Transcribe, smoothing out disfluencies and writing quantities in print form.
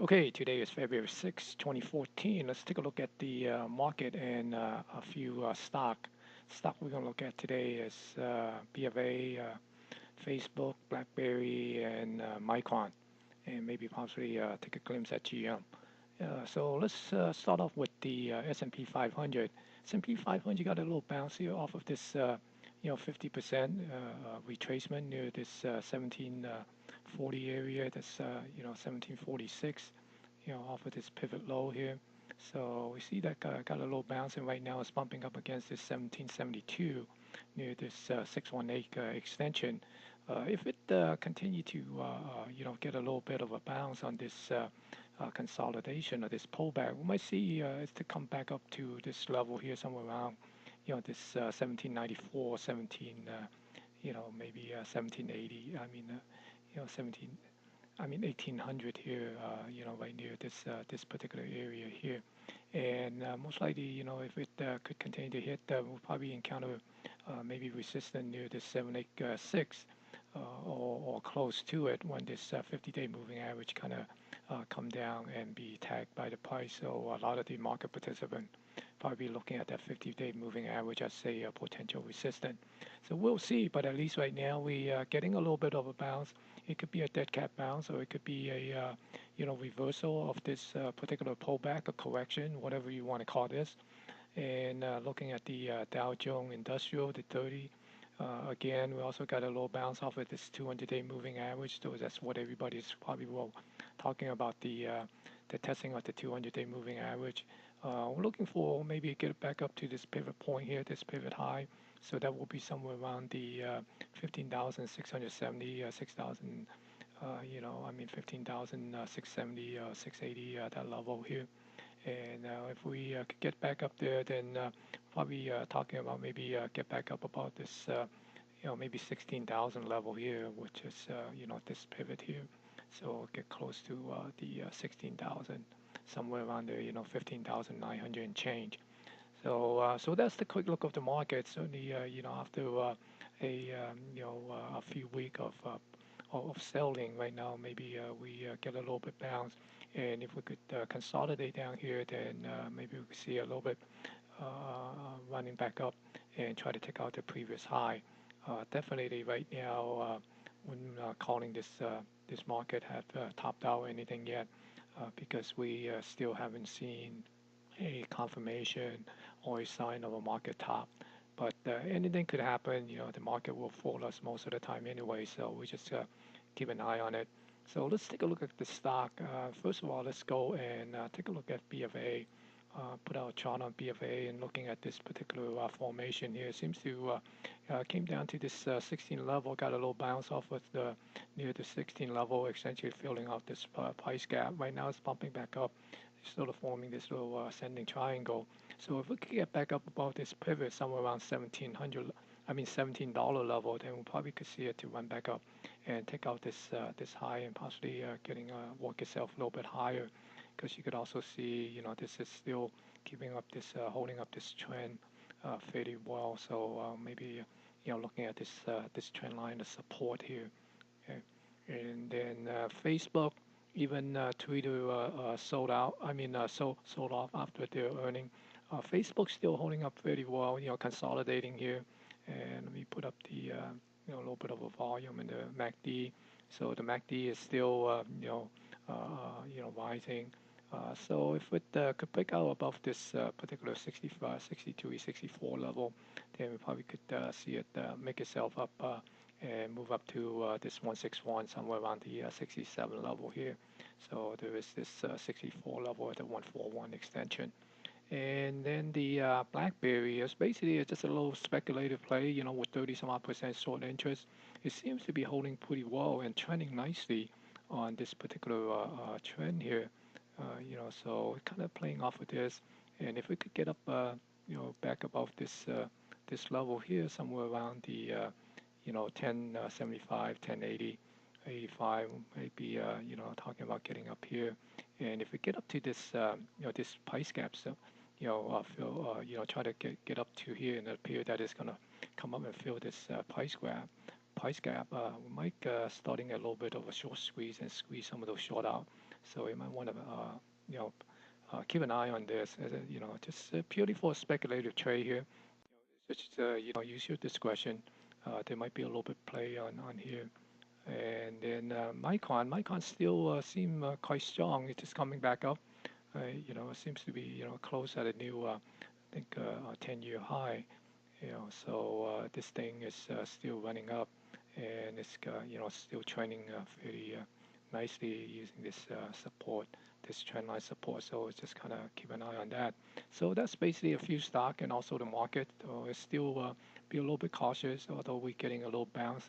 Okay, today is February 6, 2014. Let's take a look at the market and a few stock we're going to look at today is BFA, Facebook, BlackBerry, and Micron, and maybe possibly take a glimpse at GM. So let's start off with the S&P 500. S&P 500 got a little bounce here off of this 50% retracement near this 1740 area. That's 1746. Off of this pivot low here. So we see that got a little bounce, and right now it's bumping up against this 1772 near this 618 extension. If it continue to get a little bit of a bounce on this consolidation or this pullback, we might see it to come back up to this level here somewhere around this 1794, 17 maybe 1780. 1800 here, right near this particular area here, and most likely, if it could continue to hit, we'll probably encounter maybe resistance near this 786 or close to it when this 50-day moving average kind of come down and be tagged by the price. So a lot of the market participants probably looking at that 50-day moving average as a potential resistance. So we'll see, but at least right now we are getting a little bit of a bounce. It could be a dead cat bounce, or it could be a reversal of this particular pullback, a correction, whatever you want to call this. And looking at the Dow Jones Industrial, the 30, again, we also got a little bounce off of this 200-day moving average. So that's what everybody's probably talking about, the testing of the 200-day moving average. We're looking for maybe get back up to this pivot point here, this pivot high. So that will be somewhere around the 15,670, 6,000, 15,670, 680, that level here. And if we could get back up there, then probably talking about maybe get back up about this, maybe 16,000 level here, which is, this pivot here. So get close to the 16,000, somewhere around there, 15,900 and change. So that's the quick look of the market. Certainly, after a few weeks of selling right now, maybe we get a little bit bounce, and if we could consolidate down here, then maybe we could see a little bit running back up and try to take out the previous high. Definitely, right now, when calling this market have topped out or anything yet, because we still haven't seen a confirmation or a sign of a market top. But anything could happen. The market will fool us most of the time anyway, so we just keep an eye on it. So let's take a look at the stock. First of all, let's go and take a look at BFA. Put out a chart on BFA, and looking at this particular formation here, it seems to came down to this 16 level, got a little bounce off of near the 16 level, essentially filling out this price gap. Right now it's bumping back up, sort of forming this little ascending triangle. So if we could get back up about this pivot somewhere around $17 level, then we probably could see it to run back up and take out this high, and possibly getting work itself a little bit higher, because you could also see this is still keeping up this holding up this trend fairly well. So maybe looking at this trend line of support here. Okay. And then Facebook, even Twitter sold out. Sold off after their earning. Facebook's still holding up fairly well, consolidating here. And let me put up the a little bit of a volume in the MACD. So the MACD is still rising. So if it could break out above this particular 65, 62, 64 level, then we probably could see it make itself up and move up to this 161, somewhere around the 67 level here. So there is this 64 level at the 141 extension. And then the BlackBerry is basically just a little speculative play, with 30-some odd percent short interest. It seems to be holding pretty well and trending nicely on this particular trend here. So kind of playing off of this. And if we could get up, back above this level here, somewhere around the 1075, 1080, 85, maybe talking about getting up here. And if we get up to this this price gap, so try to get up to here, and it appear that it's gonna come up and fill this price gap. We might starting a little bit of a short squeeze and squeeze some of those short out. So you might want to, you know, keep an eye on this. As a, just purely for a speculative trade here. Just use your discretion. There might be a little bit play on here. And then Micron still seem quite strong. It's just coming back up. It seems to be close at a new I think 10-year high. So this thing is still running up, and it's still trending fairly nicely using this support, this trend line support. So it's just kind of keep an eye on that. So that's basically a few stock and also the market. It's still be a little bit cautious, although we're getting a little bounce